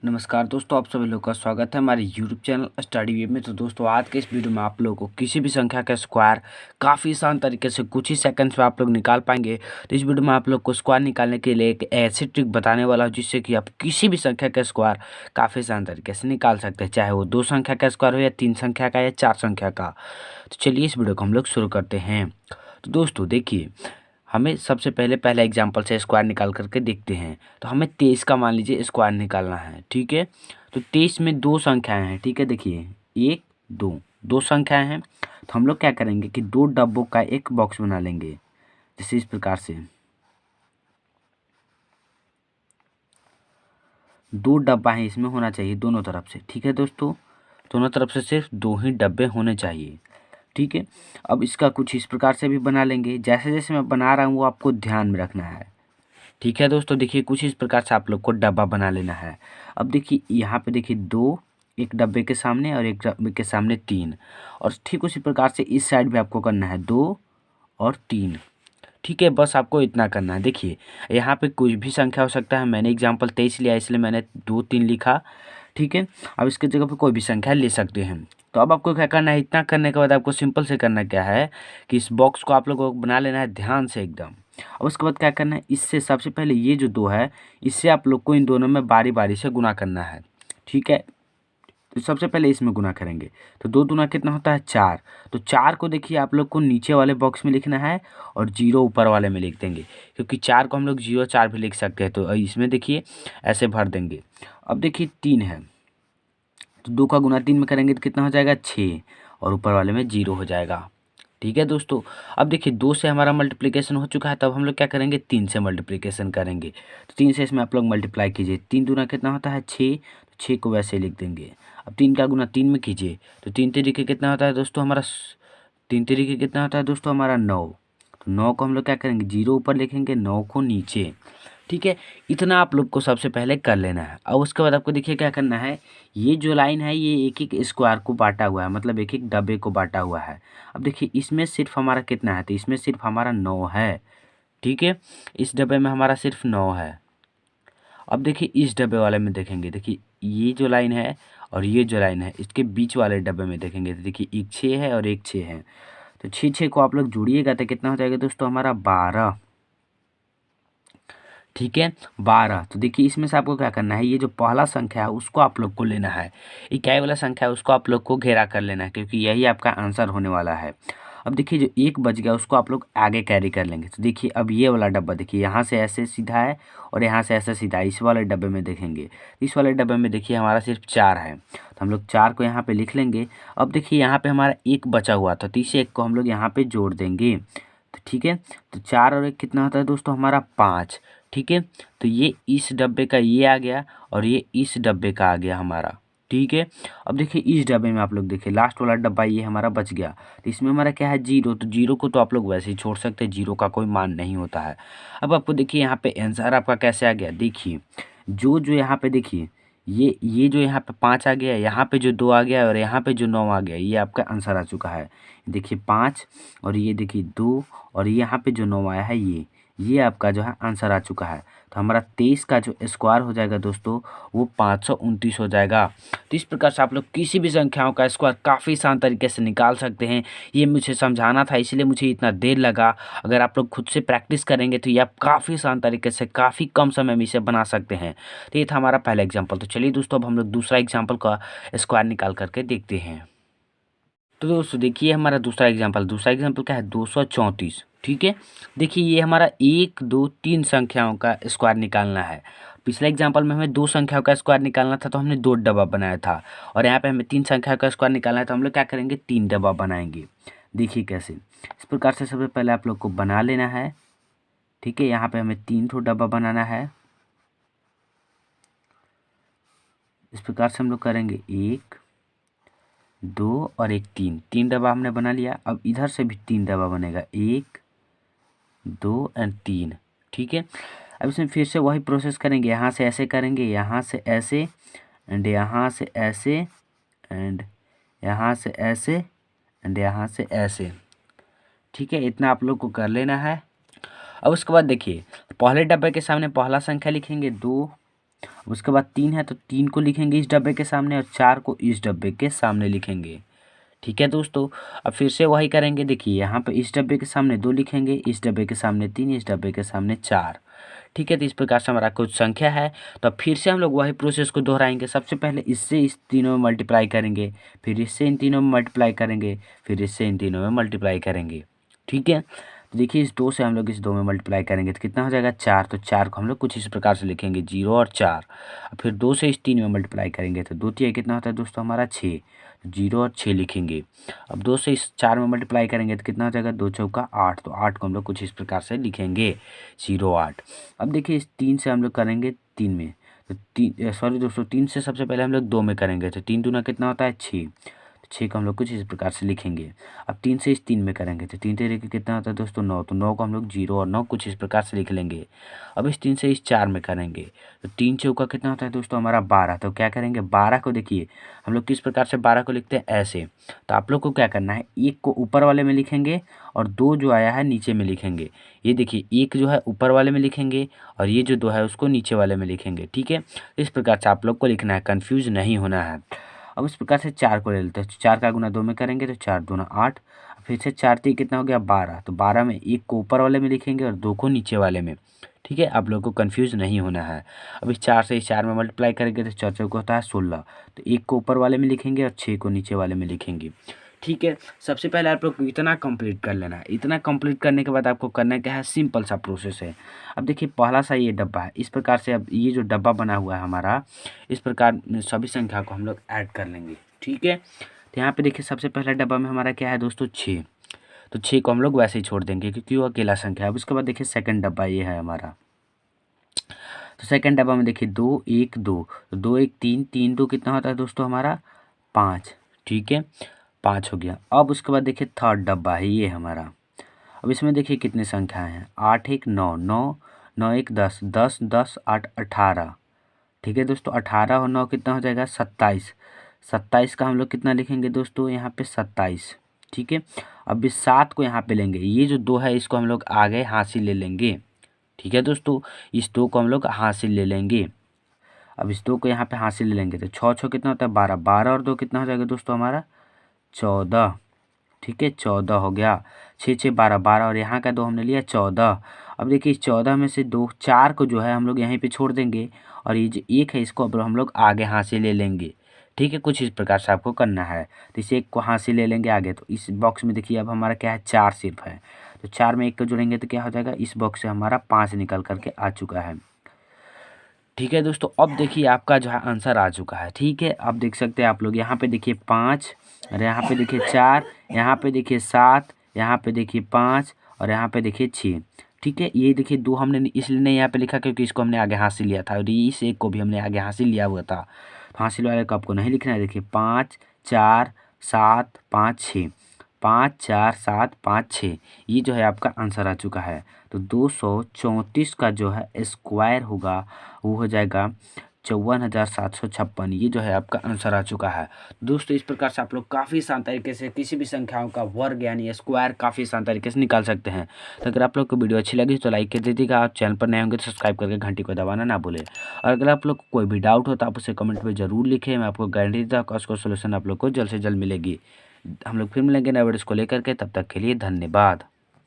नमस्कार दोस्तों, आप सभी लोग का स्वागत है हमारे यूट्यूब चैनल स्टडी वे में। तो दोस्तों, आज के इस वीडियो में आप लोगों को किसी भी संख्या का स्क्वायर काफ़ी आसान तरीके से कुछ ही सेकंड्स में आप लोग निकाल पाएंगे। तो इस वीडियो में आप लोग को स्क्वायर निकालने के लिए एक ऐसी ट्रिक बताने वाला हूँ जिससे कि आप किसी भी संख्या का स्क्वायर काफ़ी आसान तरीके से निकाल सकते हैं, चाहे वो 2 संख्या का स्क्वायर हो या 3 संख्या का या 4 संख्या का। तो चलिए इस वीडियो को हम लोग शुरू करते हैं। तो दोस्तों देखिए, हमें सबसे पहले पहले एग्जांपल से स्क्वायर निकाल करके देखते हैं। तो हमें 23 का मान लीजिए स्क्वायर निकालना है, ठीक है। तो 23 में 2 संख्याएं हैं, ठीक है। देखिए 1 2 2 संख्याएं हैं। तो हम लोग क्या करेंगे कि 2 डब्बों का एक बॉक्स बना लेंगे, जैसे इस प्रकार से। 2 डब्बा है इसमें होना चाहिए दोनों तरफ से, ठीक है दोस्तों। दोनों तरफ से सिर्फ 2 ही डब्बे होने चाहिए, ठीक है। अब इसका कुछ इस प्रकार से भी बना लेंगे। जैसे जैसे मैं बना रहा हूँ वो आपको ध्यान में रखना है, ठीक है दोस्तों। देखिए कुछ इस प्रकार से आप लोग को डब्बा बना लेना है। अब देखिए यहाँ पे देखिए 2, एक डब्बे के सामने और एक डब्बे के सामने 3, और ठीक उसी प्रकार से इस साइड भी आपको करना है 2 और 3, ठीक है। बस आपको इतना करना है। देखिए यहाँ पे कुछ भी संख्या हो सकता है, मैंने एग्जांपल 23 लिया इसलिए मैंने 2 3 लिखा, ठीक है। अब इसके जगह पे कोई भी संख्या ले सकते हैं। तो अब आपको क्या करना है, इतना करने के बाद आपको सिंपल से करना क्या है कि इस बॉक्स को आप लोगों को बना लेना है ध्यान से एकदम। अब उसके बाद क्या करना है, इससे सबसे पहले ये जो 2 है इससे आप लोग को इन दोनों में बारी बारी से गुना करना है, ठीक है। तो सबसे पहले इसमें गुना करेंगे। तो 2 दूना कितना होता है 4। तो 4 को देखिए आप लोग को नीचे वाले बॉक्स में लिखना है और 0 ऊपर वाले में लिख देंगे, क्योंकि 4 को हम लोग 0 4 भी लिख सकते हैं। तो इसमें देखिए ऐसे भर देंगे। अब देखिए 3 है, तो 2 का गुना 3 में करेंगे तो कितना हो जाएगा 6, और ऊपर वाले में 0 हो जाएगा, ठीक है दोस्तों। अब देखिए 2 से हमारा मल्टीप्लिकेशन हो चुका है, तब हम लोग क्या करेंगे 3 से मल्टीप्लिकेशन करेंगे। तो 3 से इसमें आप लोग मल्टीप्लाई कीजिए। 3 दूना कितना होता है 6, तो 6 को वैसे लिख देंगे। अब 3 का गुना 3 में कीजिए, तो 3 तरीके कितना होता है दोस्तों हमारा 3 तरीके कितना होता है दोस्तों हमारा 9। तो 9 को हम लोग क्या करेंगे 0 ऊपर लिखेंगे, 9 को नीचे, ठीक है। इतना आप लोग को सबसे पहले कर लेना है। अब उसके बाद आपको देखिए क्या करना है, ये जो लाइन है ये एक एक स्क्वायर को बांटा हुआ है, मतलब एक एक डब्बे को बांटा हुआ है। अब देखिए इसमें सिर्फ हमारा कितना है, तो इसमें सिर्फ हमारा 9 है, ठीक है। इस डब्बे में हमारा सिर्फ 9 है। अब देखिए इस डब्बे वाले में देखेंगे, देखिए ये जो लाइन है और ये जो लाइन है इसके बीच वाले डब्बे में देखेंगे तो देखिए एक 6 है और एक 6 है। तो 6 6 को आप लोग जोड़िएगा तो कितना हो जाएगा दोस्तों हमारा 12, ठीक है 12। तो देखिए इसमें से आपको क्या करना है, ये जो पहला संख्या है उसको आप लोग को लेना है, इकाई वाला संख्या है उसको आप लोग को घेरा कर लेना है, क्योंकि यही आपका आंसर होने वाला है। अब देखिए जो 1 बच गया उसको आप लोग आगे कैरी कर लेंगे। तो देखिए अब ये वाला डब्बा देखिए यहाँ से ऐसे सीधा है और यहाँ से ऐसे सीधा है। इस वाले डब्बे में देखेंगे, इस वाले डब्बे में देखिए हमारा सिर्फ 4 है, तो हम लोग 4 को यहाँ पे लिख लेंगे। अब देखिए यहाँ पे हमारा 1 बचा हुआ था, तो इस 1 को हम लोग यहाँ पे जोड़ देंगे, तो ठीक है। तो 4 और 1 कितना होता है दोस्तों हमारा 5, ठीक है। तो ये इस डब्बे का ये आ गया और ये इस डब्बे का आ गया हमारा, ठीक है। अब देखिए इस डब्बे में आप लोग देखिए लास्ट वाला डब्बा ये हमारा बच गया, तो इसमें हमारा क्या है 0। तो 0 को तो आप लोग वैसे ही छोड़ सकते हैं, 0 का कोई मान नहीं होता है। अब आपको देखिए यहाँ पे आंसर आपका कैसे आ गया, देखिए जो जो यहाँ पे देखिए ये जो यहाँ पे 5 आ गया, यहाँ पे जो 2 आ गया और यहाँ पे जो 9 आ गया, ये आपका आंसर आ चुका है। देखिए 5 और ये देखिए 2 और यहाँ पे जो 9 आया है ये आपका जो है आंसर आ चुका है। तो हमारा 23 का जो स्क्वायर हो जाएगा दोस्तों वो 529 हो जाएगा। तो इस प्रकार से आप लोग किसी भी संख्याओं का स्क्वायर काफ़ी आसान तरीके से निकाल सकते हैं। ये मुझे समझाना था इसलिए मुझे इतना देर लगा। अगर आप लोग खुद से प्रैक्टिस करेंगे तो ये आप काफ़ी आसान तरीके से काफ़ी कम समय में इसे बना सकते हैं। तो ये था हमारा पहला एग्जाम्पल। तो चलिए दोस्तों अब हम लोग दूसरा एग्जाम्पल का स्क्वायर निकाल करके देखते हैं। तो दोस्तों देखिए हमारा दूसरा एग्जाम्पल क्या है 234, ठीक है। देखिए ये हमारा 1 2 3 संख्याओं का स्क्वायर निकालना है। पिछले एग्जाम्पल में हमें 2 संख्याओं का स्क्वायर निकालना था तो हमने 2 डब्बा बनाया था, और यहाँ पे हमें 3 संख्या का स्क्वायर निकालना है तो हम लोग क्या करेंगे 3 डब्बा बनाएंगे। देखिए कैसे, इस प्रकार से सबसे पहले आप लोग को बना लेना है, ठीक है। यहाँ पे हमें 3 ठो डब्बा बनाना है। इस प्रकार से हम लोग करेंगे 1 2 और एक 3, 3 डब्बा हमने बना लिया। अब इधर से भी 3 डब्बा बनेगा, 1 2 एंड 3, ठीक है। अब इसमें फिर से वही प्रोसेस करेंगे, यहाँ से ऐसे करेंगे, यहाँ से ऐसे एंड यहाँ से ऐसे एंड यहाँ से ऐसे एंड यहाँ से ऐसे, ठीक है। इतना आप लोग को कर लेना है। अब उसके बाद देखिए पहले डब्बे के सामने पहला संख्या लिखेंगे 2, उसके बाद 3 है तो 3 को लिखेंगे इस डब्बे के सामने और 4 को इस डब्बे के सामने लिखेंगे। ठीक है दोस्तों, अब फिर से वही करेंगे। देखिए यहाँ पे इस डब्बे के सामने 2 लिखेंगे, इस डब्बे के सामने 3, इस डब्बे के सामने 4। ठीक है, तो इस प्रकार से हमारा कुछ संख्या है। तो अब फिर से हम लोग वही प्रोसेस को दोहराएंगे। सबसे पहले इससे इस तीनों में मल्टीप्लाई करेंगे, फिर इससे इन तीनों में मल्टीप्लाई करेंगे, फिर इससे इन तीनों में मल्टीप्लाई करेंगे। ठीक है, तो देखिए इस 2 से हम लोग इस 2 में मल्टीप्लाई करेंगे तो कितना हो जाएगा 4। तो 4 को हम लोग कुछ इस प्रकार से लिखेंगे 0 और 4। फिर 2 से इस 3 में मल्टीप्लाई करेंगे तो 2 तिया कितना होता है दोस्तों हमारा 6। 0 और 6 लिखेंगे। अब 2 से इस 4 में मल्टीप्लाई करेंगे तो कितना हो जाएगा 2 चौका 8। तो 8 को हम लोग कुछ इस प्रकार से लिखेंगे 0 8। अब देखिए इस 3 से हम लोग करेंगे 3 में, तो 3 सॉरी दोस्तों 3 से सबसे पहले हम लोग 2 में करेंगे तो 3 दूना कितना होता है 6। 6 को हम लोग कुछ इस प्रकार से लिखेंगे। अब 3 से इस 3 में करेंगे तो 3 तरीके कितना होता है दोस्तों 9। तो 9 को हम लोग 0 और 9 कुछ इस प्रकार से लिख लेंगे। अब इस 3 से इस 4 में करेंगे तो 3 चौका कितना होता है दोस्तों हमारा 12। तो क्या करेंगे 12 को देखिए हम लोग किस प्रकार से 12 को लिखते हैं ऐसे। तो आप लोग को क्या करना है, 1 को ऊपर वाले में लिखेंगे और 2 जो आया है नीचे में लिखेंगे। ये देखिए 1 जो है ऊपर वाले में लिखेंगे और ये जो 2 है उसको नीचे वाले में लिखेंगे। ठीक है, इस प्रकार से आप लोग को लिखना है, कन्फ्यूज नहीं होना है। अब इस प्रकार से 4 को ले लेते हैं। 4 का गुना 2 में करेंगे तो 4 दूना 8। फिर से 4 3 कितना हो गया 12। तो 12 में 1 को ऊपर वाले में लिखेंगे और 2 को नीचे वाले में। ठीक है, आप लोगों को कंफ्यूज नहीं होना है। अब इस 4 से इस 4 में मल्टीप्लाई करेंगे तो 4 चौका होता है 16। तो 1 को ऊपर वाले में लिखेंगे और 6 को नीचे वाले में लिखेंगे। ठीक है, सबसे पहले आप लोग को इतना कंप्लीट कर लेना है। इतना कंप्लीट करने के बाद आपको करना क्या है, सिंपल सा प्रोसेस है। अब देखिए पहला सा ये डब्बा है, इस प्रकार से अब ये जो डब्बा बना हुआ है हमारा, इस प्रकार सभी संख्या को हम लोग ऐड कर लेंगे। ठीक है, तो यहाँ पे देखिए सबसे पहला डब्बा में हमारा क्या है दोस्तों 6। तो 6 को हम लोग वैसे ही छोड़ देंगे क्योंकि वो अकेला संख्या है। अब उसके बाद देखिए सेकंड डब्बा ये है हमारा। तो सेकंड डब्बा में देखिए 2 1 2, तो 2 1 3, 3 2 कितना होता है दोस्तों हमारा 5। ठीक है, 5 हो गया। अब उसके बाद देखिए थर्ड डब्बा है ये हमारा। अब इसमें देखिए कितनी संख्याएं हैं, 8 1 9 9 9 1 10 10 10 8 18। ठीक है दोस्तों, 18 और 9 कितना हो जाएगा 27। 27 का हम लोग कितना लिखेंगे दोस्तों यहाँ पे 27। ठीक है, अब इस 7 को यहाँ पे लेंगे, ये जो 2 है इसको हम लोग आगे हासिल ले लेंगे। ठीक है दोस्तों, इस 2 को हम लोग हासिल ले लेंगे। अब इस 2 को यहाँ पे हासिल ले लेंगे तो 6 6 कितना होता है 12। 12 और 2 कितना हो जाएगा दोस्तों हमारा 14। ठीक है, 14 हो गया। 6 6 12 12 और यहाँ का 2 हमने लिया 14। अब देखिए इस 14 में से 2 4 को जो है हम लोग यहीं पे छोड़ देंगे और ये जो 1 है इसको अब हम लोग आगे हासिल ले लेंगे। ठीक है, कुछ इस प्रकार से आपको करना है। तो इस 1 को हासिल ले लेंगे आगे। तो इस बॉक्स में देखिए अब हमारा क्या है 4 सिर्फ है। तो 4 में 1 को जोड़ेंगे तो क्या हो जाएगा, इस बॉक्स से हमारा 5 निकल करके आ चुका है। ठीक है दोस्तों, अब देखिए आपका जो है आंसर आ चुका है। ठीक है, अब देख सकते हैं आप लोग यहाँ पे देखिए 5 और यहाँ पे देखिए 4, यहाँ पे देखिए 7, यहाँ पे देखिए 5 और यहाँ पे देखिए 6। ठीक है, ये देखिए 2 हमने इसलिए नहीं यहाँ पे लिखा क्योंकि इसको हमने आगे हासिल लिया था और इस 1 को भी हमने आगे हासिल लिया हुआ था। तो हासिल वाले को आपको नहीं लिखना है। देखिए 5 4 7 5 6, 5 4 7 5 6, ये जो है आपका आंसर आ चुका है। तो 234 का जो है स्क्वायर होगा वो हो जाएगा 54,756। ये जो है आपका आंसर आ चुका है। दोस्तों इस प्रकार से आप लोग काफ़ी आसान तरीके से किसी भी संख्याओं का वर्ग यानी स्क्वायर काफ़ी आसान तरीके से निकाल सकते हैं। तो अगर आप लोग को वीडियो अच्छी लगी तो लाइक कर दीजिएगा। आप चैनल पर नए होंगे तो सब्सक्राइब करके घंटी को दबाना ना भूलें। और अगर आप लोग को कोई भी डाउट हो तो आप उसे कमेंट में ज़रूर लिखें। मैं आपको गारंटी देता हूँ उसको सोल्यूशन आप लोग को जल्द से जल्द मिलेगी। हम लोग फिर मिलेंगे नए वीडियोस को लेकर के, तब तक के लिए धन्यवाद।